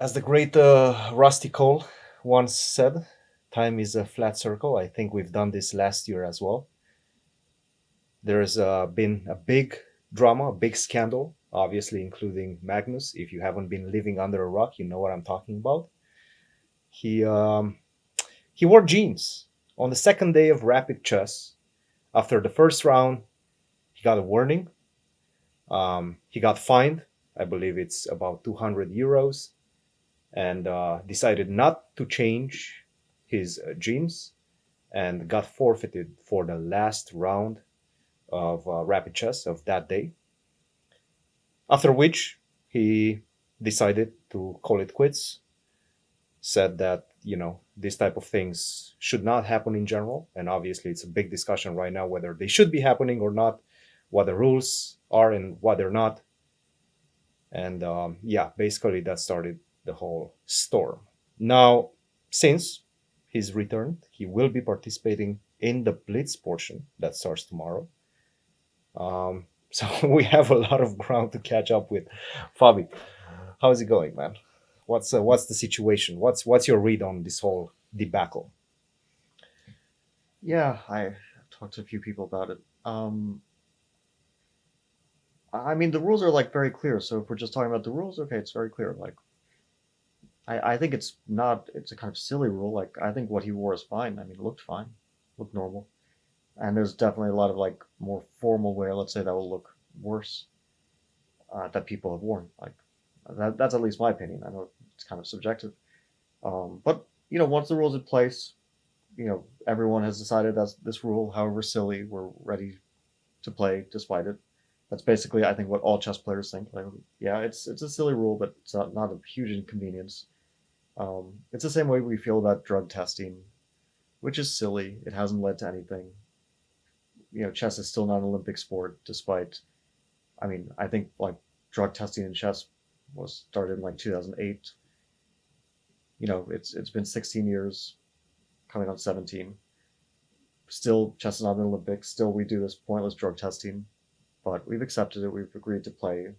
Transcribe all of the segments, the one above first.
As the great Rusty Cole once said, time is a flat circle. I think we've done this last year as well. There's been a big drama, a big scandal, obviously including Magnus. If you haven't been living under a rock, you know what I'm talking about. He um, he wore jeans on the second day of rapid chess. After the first round, he got a warning. He got fined. I believe it's about 200 euros, and decided not to change his jeans and got forfeited for the last round of rapid chess of that day. After which he decided to call it quits, said that, this type of things should not happen in general. And obviously, it's a big discussion right now whether they should be happening or not, what the rules are and what they're not. And yeah, basically, that started the whole storm. Now, since he's returned, he will be participating in the Blitz portion that starts tomorrow. So we have a lot of ground to catch up with. Fabi, how's it going, man? What's the situation? What's your read on this whole debacle? Yeah, I talked to a few people about it. I mean, the rules are like very clear. So if we're just talking about the rules, okay, it's very clear. Like, I think it's not. It's a kind of silly rule. Like, I think what he wore is fine. I mean, it looked fine, looked normal. And there's definitely a lot of like more formal wear, let's say, that will look worse that people have worn. Like, that's at least my opinion. I know it's kind of subjective. But once the rules in place, everyone has decided that this rule, however silly, we're ready to play despite it. That's basically, I think, what all chess players think. Like, yeah, it's a silly rule, but it's not a huge inconvenience. It's the same way we feel about drug testing, which is silly. It hasn't led to anything. Chess is still not an Olympic sport, despite. I mean, I think like drug testing in chess was started in like 2008. It's been 16 years, coming on 17. Still, chess is not an Olympics. Still, we do this pointless drug testing, but we've accepted it. We've agreed to play.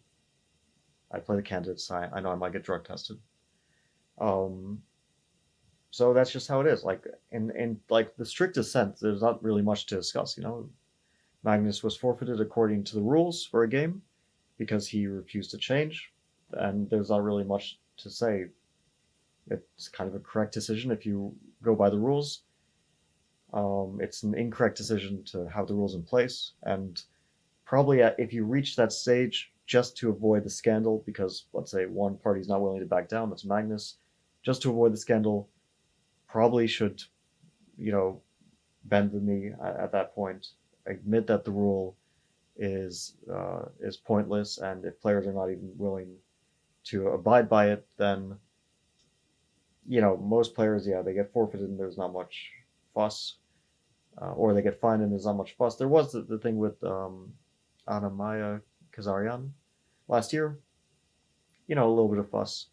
I play the candidates. I know I might get drug tested. Um, so that's just how it is. Like in like the strictest sense, there's not really much to discuss. Magnus was forfeited according to the rules for a game because he refused to change, and there's not really much to say. It's kind of a correct decision if you go by the rules. It's an incorrect decision to have the rules in place, and probably if you reach that stage just to avoid the scandal, because let's say one party's not willing to back down, that's Magnus, just to avoid the scandal, probably should, you know, bend the knee at that point, admit that the rule is pointless, and if players are not even willing to abide by it, then most players, yeah, they get forfeited and there's not much fuss, or they get fined and there's not much fuss. There was the thing with Anna Maya Kazarian last year, a little bit of fuss.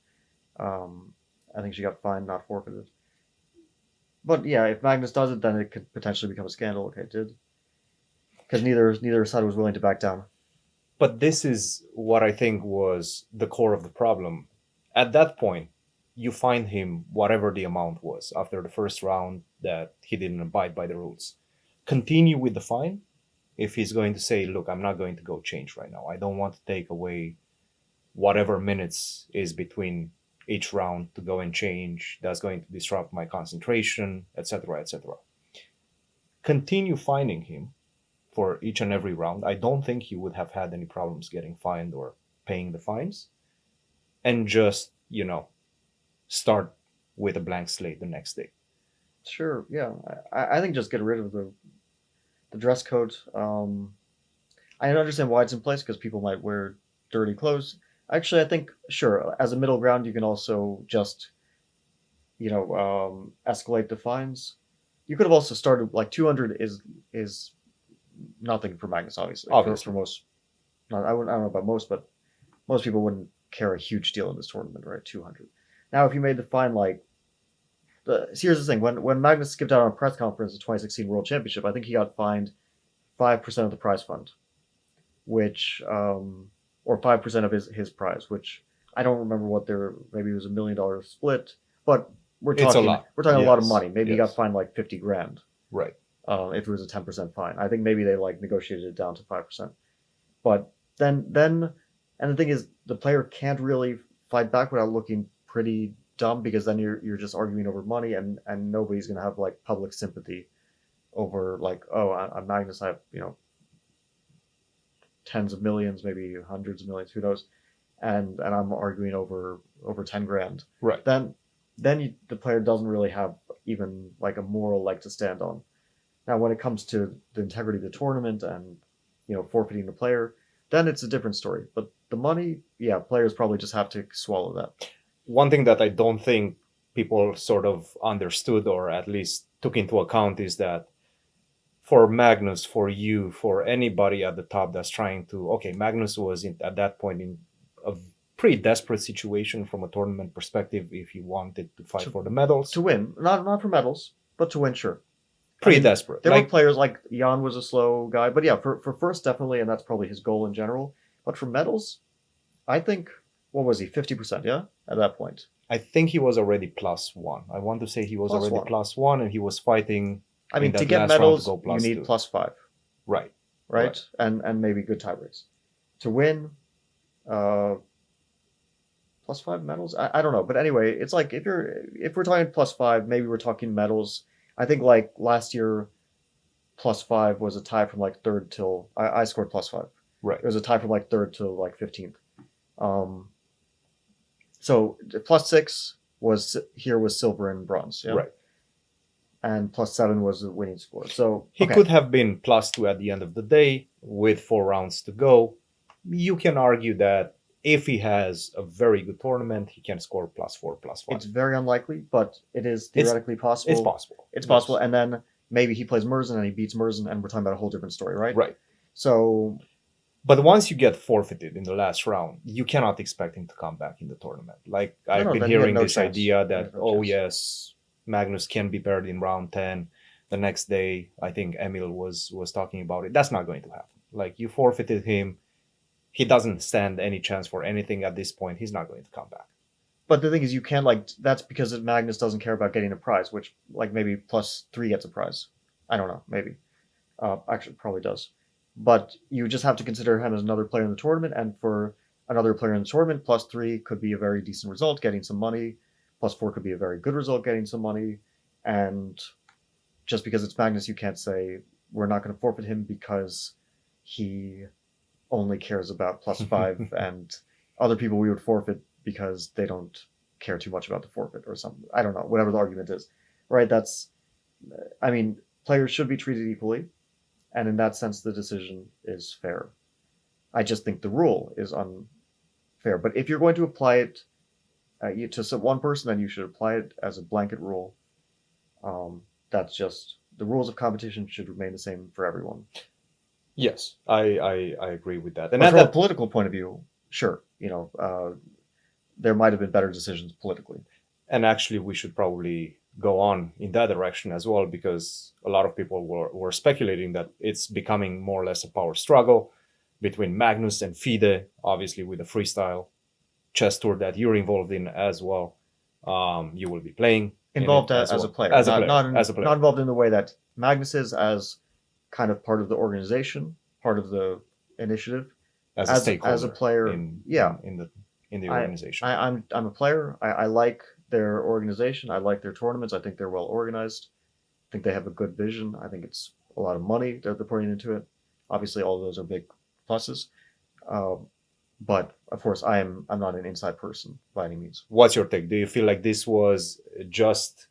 Um, I think she got fined, not forfeited. But yeah, if Magnus does it, then it could potentially become a scandal. Okay, it did because neither side was willing to back down. But this is what I think was the core of the problem. At that point, you find him whatever the amount was after the first round that he didn't abide by the rules. Continue with the fine if he's going to say, look, I'm not going to go change right now. I don't want to take away whatever minutes is between each round to go and change. That's going to disrupt my concentration, etc., etc. Continue fining him for each and every round. I don't think he would have had any problems getting fined or paying the fines, and just, start with a blank slate the next day. Sure, yeah, I think just get rid of the dress code. I understand why it's in place because people might wear dirty clothes. Actually, I think sure as a middle ground you can also just escalate the fines. You could have also started like 200 is nothing for Magnus, obviously. For Obviously. most, not, I don't know about most, but most people wouldn't care a huge deal in this tournament, right? 200. Now, if you made the fine like here's the thing: when Magnus skipped out on a press conference at the 2016 World Championship, I think he got fined 5% of the prize fund, which or 5% of his prize, which I don't remember what their, maybe it was $1 million split, but It's a lot. we're talking a lot of Yes, money. Maybe he got yes. fined like 50 grand. Right. If it was a 10% fine. I think maybe they like negotiated it down to 5%. But and the thing is, the player can't really fight back without looking pretty dumb, because then you're just arguing over money, and nobody's gonna have like public sympathy over like, oh, I'm Magnus, I have, tens of millions, maybe hundreds of millions, who knows, and I'm arguing over 10 grand. Right. Then the player doesn't really have even like a moral leg to stand on. Now, when it comes to the integrity of the tournament and forfeiting the player, then it's a different story. But the money, yeah, players probably just have to swallow that. One thing that I don't think people sort of understood, or at least took into account, is that for Magnus, for you, for anybody at the top that's trying to, okay, Magnus was at that point in a pretty desperate situation from a tournament perspective if he wanted to fight for the medals. To win, not for medals, but to win, sure. Pretty desperate. There were players like Jan was a slow guy, but yeah, for first definitely, and that's probably his goal in general. But for medals, I think, what was he, 50%? Yeah, at that point. I think he was already +1. I want to say he was already +1, and he was fighting. I mean, to get medals, you need 2. +5. Right. And maybe good tie breaks. To win, +5 medals. I don't know, but anyway, it's like if we're talking +5, maybe we're talking medals. I think like last year, +5 was a tie from like third till I scored +5. Right. It was a tie from like third to like 15th. So +6 was silver and bronze. Yeah? Right. And +7 was the winning score. So he could have been +2 at the end of the day with 4 rounds to go. You can argue that if he has a very good tournament, he can score +4, +5. It's very unlikely, but it is theoretically possible. It's possible. It's possible. And then maybe he plays Merzen and he beats Merzen, and we're talking about a whole different story, right? Right. So, but once you get forfeited in the last round, you cannot expect him to come back in the tournament. Like I've been hearing this idea that, yes, Magnus can be paired in round 10. The next day, I think Emil was talking about it. That's not going to happen. Like, you forfeited him. He doesn't stand any chance for anything at this point. He's not going to come back. But the thing is, you can't, like, that's because Magnus doesn't care about getting a prize, which, like, maybe +3 gets a prize. I don't know, maybe. Actually, probably does. But you just have to consider him as another player in the tournament, and for another player in the tournament, +3 could be a very decent result, getting some money. +4 could be a very good result, getting some money. And just because it's Magnus, you can't say we're not going to forfeit him because he only cares about +5 and other people we would forfeit because they don't care too much about the forfeit or something. I don't know, whatever the argument is, right? I mean, players should be treated equally, and in that sense, the decision is fair. I just think the rule is unfair. But if you're going to apply it to one person, then you should apply it as a blanket rule. That's just, the rules of competition should remain the same for everyone. Yes, I agree with that. And from a political point of view, sure, there might have been better decisions politically. And actually, we should probably go on in that direction as well, because a lot of people were speculating that it's becoming more or less a power struggle between Magnus and FIDE, obviously with the freestyle chess tour that you're involved in as well. You will be playing. Involved as a player. Not involved in the way that Magnus is, as kind of part of the organization, part of the initiative. As a stakeholder. As a player. In the organization. I'm a player. I like their organization. I like their tournaments. I think they're well organized. I think they have a good vision. I think it's a lot of money that they're putting into it. Obviously, all of those are big pluses. But of course, I'm not an inside person by any means. What's your take? Do you feel like this was just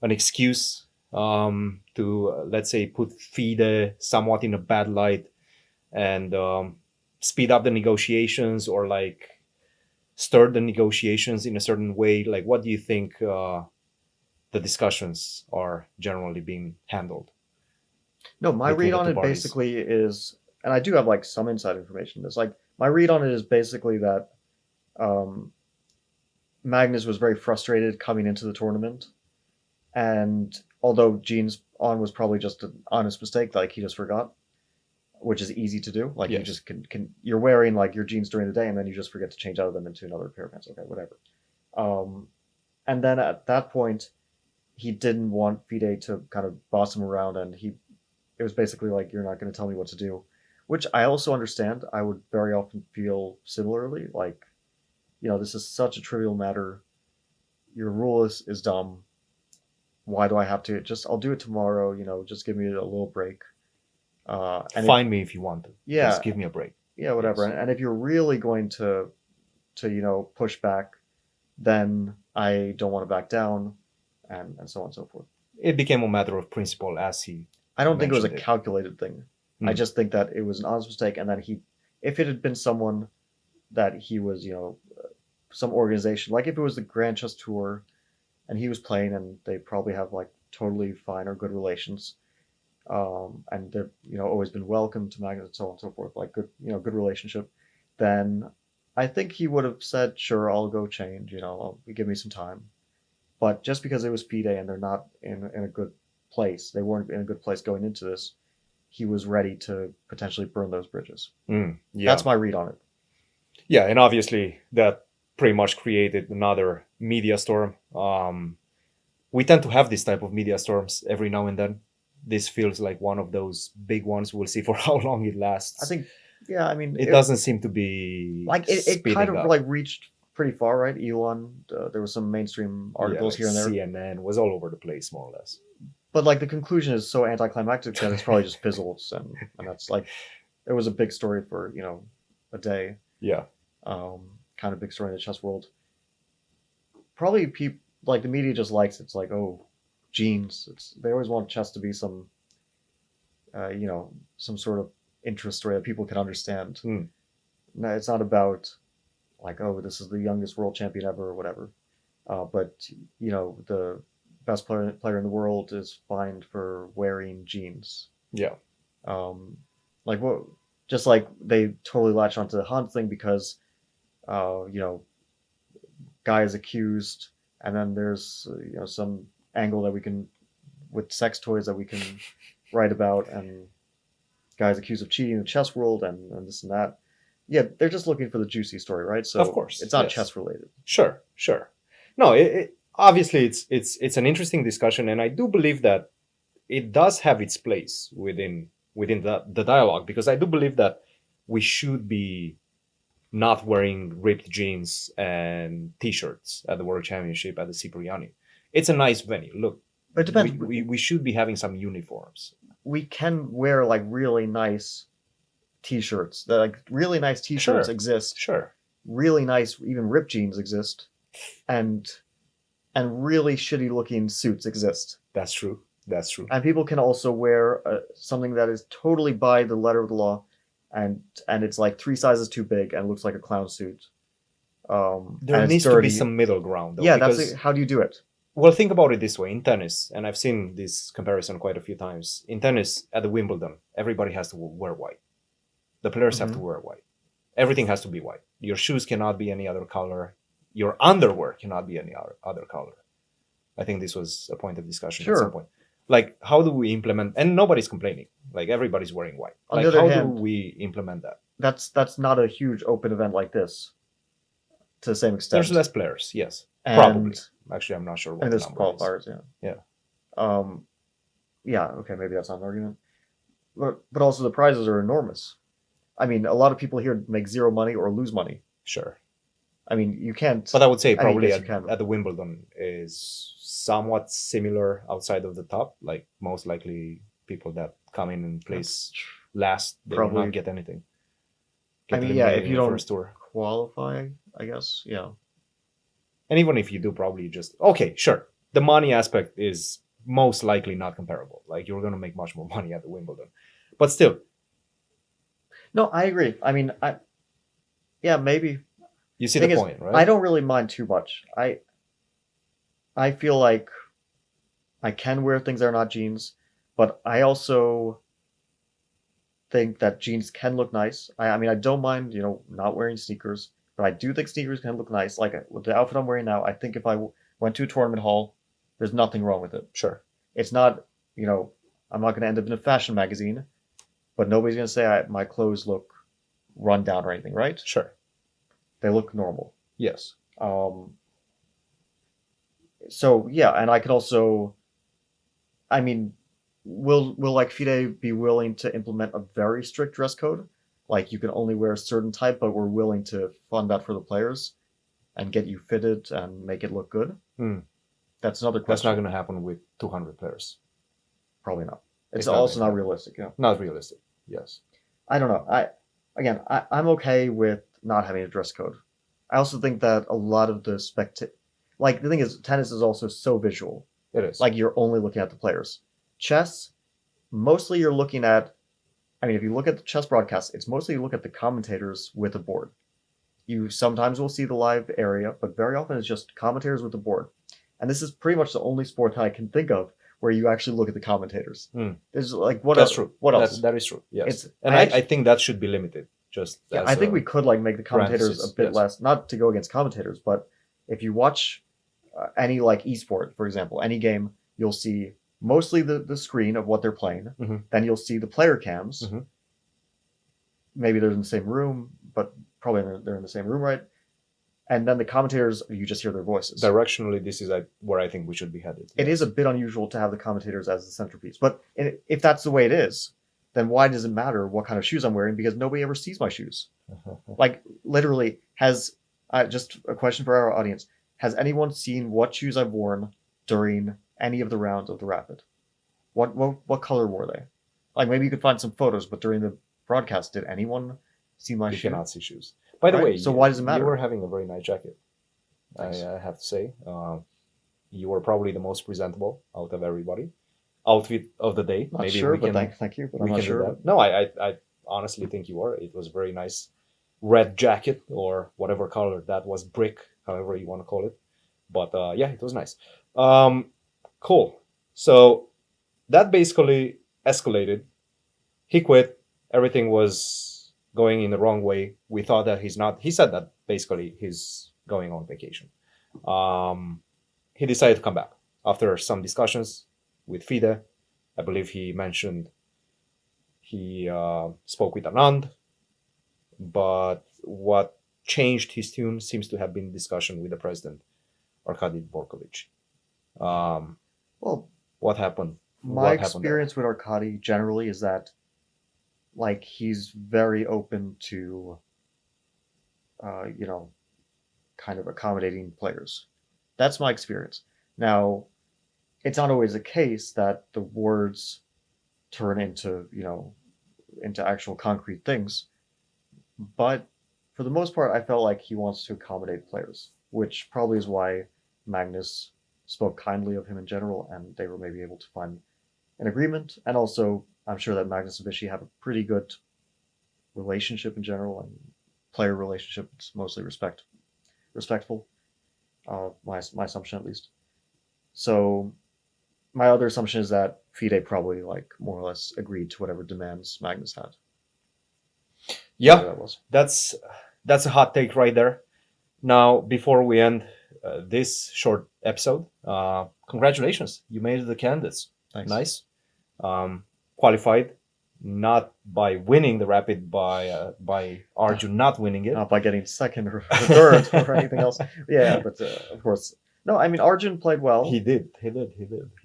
an excuse to, let's say, put FIDE somewhat in a bad light and speed up the negotiations, or like stir the negotiations in a certain way? Like, what do you think the discussions are generally being handled? No, my read on it basically is, and I do have like some inside information. It's like, my read on it is basically that Magnus was very frustrated coming into the tournament, and although Jeans on was probably just an honest mistake, like he just forgot, which is easy to do. Like you Yes. just can you're wearing like your jeans during the day, and then you just forget to change out of them into another pair of pants. Okay, whatever. And then at that point, he didn't want FIDE to kind of boss him around, and it was basically like, you're not going to tell me what to do, which I also understand. I would very often feel similarly, like, this is such a trivial matter. Your rule is dumb. Why do I have to? I'll do it tomorrow. Just give me a little break. And Find me if you want to. yeah, Just give me a break. yeah, whatever. Yes. And if you're really going to push back, then I don't want to back down, and so on and so forth. It became a matter of principle, as he I don't think it was a mentioned it. calculated thing. I Mm. just think that it was an honest mistake, and that if it had been someone that he was, some organization, like if it was the Grand Chess Tour, and he was playing, and they probably have like totally fine or good relations, and they've always been welcome to Magnus and so on and so forth, like good good relationship, then I think he would have said, sure, I'll go change, give me some time. But just because it was FIDE and they're not in a good place, they weren't in a good place going into this, he was ready to potentially burn those bridges. Yeah. That's my read on it. Yeah, and obviously that pretty much created another media storm. We tend to have this type of media storms every now and then. This feels like one of those big ones. We'll see for how long it lasts. I think, yeah, I mean, it doesn't seem to be like it kind speeding of up. like reached pretty far, right? Elon, there was some mainstream articles Yeah, like here and there. CNN was all over the place, more or less. But like the conclusion is so anticlimactic that it's probably just fizzles, and that's like, it was a big story for a day. Yeah. Kind of big story in the chess world. Probably people like the media just likes it. It's like, oh, jeans. They always want chess to be some, some sort of interest story that people can understand. No, it's not about like, oh, this is the youngest world champion ever or whatever. But the best player in the world is fined for wearing jeans. Yeah. Like what? Just like they totally latch onto the Hunt thing because, guy is accused, and then there's some angle that we can with sex toys that we can write about, and guys accused of cheating in the chess world, and this and that. Yeah, they're just looking for the juicy story, right? So of course, it's not yes. chess related. Sure. No, obviously it's an interesting discussion, and I do believe that it does have its place within the dialogue, because I do believe that we should be not wearing ripped jeans and t-shirts at the World Championship at the Cipriani. It's a nice venue. Look, It depends. We should be having some uniforms. We can wear like really nice t-shirts. Like really nice t-shirts exist. Sure. Really nice, even ripped jeans exist, and really shitty looking suits exist. That's true. And people can also wear something that is totally by the letter of the law, and it's like 3 sizes too big and looks like a clown suit. There needs to be some middle ground, though. Yeah, that's how do you do it? Well, think about it this way. In tennis, and I've seen this comparison quite a few times. In tennis, at the Wimbledon, everybody has to wear white. The players have to wear white. Everything has to be white. Your shoes cannot be any other color. Your underwear cannot be any other color. I think this was a point of discussion at some point. Like, how do we implement? And nobody's complaining. Like, everybody's wearing white. On the other how hand, do we implement that? That's not a huge open event like this. To the same extent, there's less players. Yes, and, probably. Actually, I'm not sure. And there's qualifiers. Yeah. Yeah. Okay, maybe that's not an argument. But also the prizes are enormous. I mean, a lot of people here make zero money or lose money. Sure. I mean, you can't. But I would say probably at the Wimbledon is somewhat similar outside of the top. Like, most likely people that come in and place last, they will not get anything. I mean, yeah, if you don't qualify, I guess, yeah. And even if you do, probably just okay, sure. The money aspect is most likely not comparable. Like, you're going to make much more money at the Wimbledon, but still. No, I agree. I mean, yeah, maybe. You see the point, right? I don't really mind too much. I feel like I can wear things that are not jeans, but I also think that jeans can look nice. I mean, I don't mind, not wearing sneakers, but I do think sneakers can look nice. Like with the outfit I'm wearing now, I think if I went to a tournament hall, there's nothing wrong with it. Sure. It's not, I'm not going to end up in a fashion magazine, but nobody's gonna say my clothes look run down or anything, right? Sure. They look normal. Yes. So yeah, and I could also, I mean, will like FIDE be willing to implement a very strict dress code? Like you can only wear a certain type, but we're willing to fund that for the players and get you fitted and make it look good? Hmm. That's another That's not question. going to happen with 200 players. Probably not. It's It's not also gonna not happen. realistic. Yeah. Not realistic. Yes. I don't know. I'm okay with not having a dress code. I also think that a lot of the like the thing is, tennis is also so visual. It is. Like you're only looking at the players. Chess, mostly you're looking at. I mean, if you look at the chess broadcast, it's mostly you look at the commentators with the board. You sometimes will see the live area, but very often it's just commentators with the board. And this is pretty much the only sport that I can think of where you actually look at the commentators. There's like what That's else? true. What else? That is true. Yes. It's And I think that should be limited. Just yeah, as I think we could like make the commentators parenthesis, a bit yes. less, not to go against commentators, but if you watch any like esport, for example, any game, you'll see mostly the screen of what they're playing. Mhm. Then you'll see the player cams. Mhm. Maybe they're in the same room, but probably they're in the same room, right? And then the commentators, you just hear their voices. Directionally, this is where I think we should be headed. It is a bit unusual to have the commentators as the centerpiece, but if that's the way it is, then why does it matter what kind of shoes I'm wearing? Because nobody ever sees my shoes. Like literally, has just a question for our audience: has anyone seen what shoes I've worn during any of the rounds of the Rapid? What color were they? Like maybe you could find some photos, but during the broadcast, did anyone see my You shoe? cannot see shoes. By the Right? way, So why does it matter? You were having a very nice jacket. Thanks. I have to say, you were probably the most presentable out of everybody. Outfit of the day. Not Maybe sure, we but can thank you. But we I'm not can do sure. that. No, I honestly think you were. It was a very nice red jacket or whatever color that was, brick, however you want to call it. But yeah, it was nice. Cool. So that basically escalated. He quit. Everything was going in the wrong way. We thought that he's not. He said that basically he's going on vacation. He decided to come back after some discussions with FIDE. I believe he mentioned he spoke with Anand, but what changed his tune seems to have been discussion with the president, Arkady Dvorkovich. Well, What happened? my What happened there? experience with Arkady generally is that, like, he's very open to, you know, kind of accommodating players. That's my experience. Now, it's not always the case that the words turn into, into actual concrete things. But for the most part, I felt like he wants to accommodate players, which probably is why Magnus spoke kindly of him in general, and they were maybe able to find an agreement. And also, I'm sure that Magnus and Vichy have a pretty good relationship in general, and player relationship. It's mostly respectful. My assumption at least. So my other assumption is that FIDE probably like more or less agreed to whatever demands Magnus had. Yeah, Whatever that was. that's a hot take right there. Now, before we end this short episode, congratulations, you made it the candidates. Thanks. Nice. Qualified, not by winning the Rapid, by Arjun not winning it. Not by getting second or third or anything else. Yeah, but of course. No, I mean Arjun played well. He did. Yeah.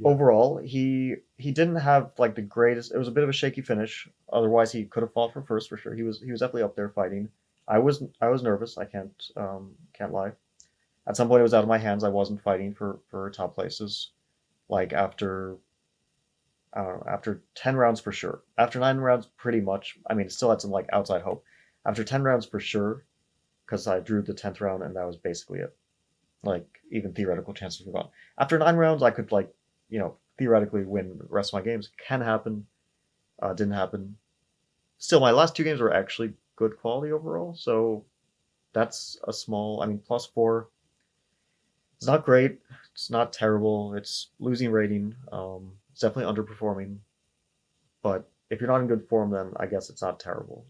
Overall, he didn't have like the greatest. It was a bit of a shaky finish. Otherwise, he could have fought for first for sure. He was definitely up there fighting. I was nervous. I can't lie. At some point, it was out of my hands. I wasn't fighting for top places. Like after, I don't know, after 10 rounds for sure. After 9 rounds, pretty much. I mean, it still had some like outside hope. After 10 rounds for sure, because I drew the 10th round and that was basically it. Like even theoretical chances were gone. After 9 rounds, I could like, theoretically win the rest of my games. Can happen. Didn't happen. Still, my last 2 games were actually good quality overall. So that's a small. I mean, +4. It's not great. It's not terrible. It's losing rating. It's definitely underperforming. But if you're not in good form, then I guess it's not terrible.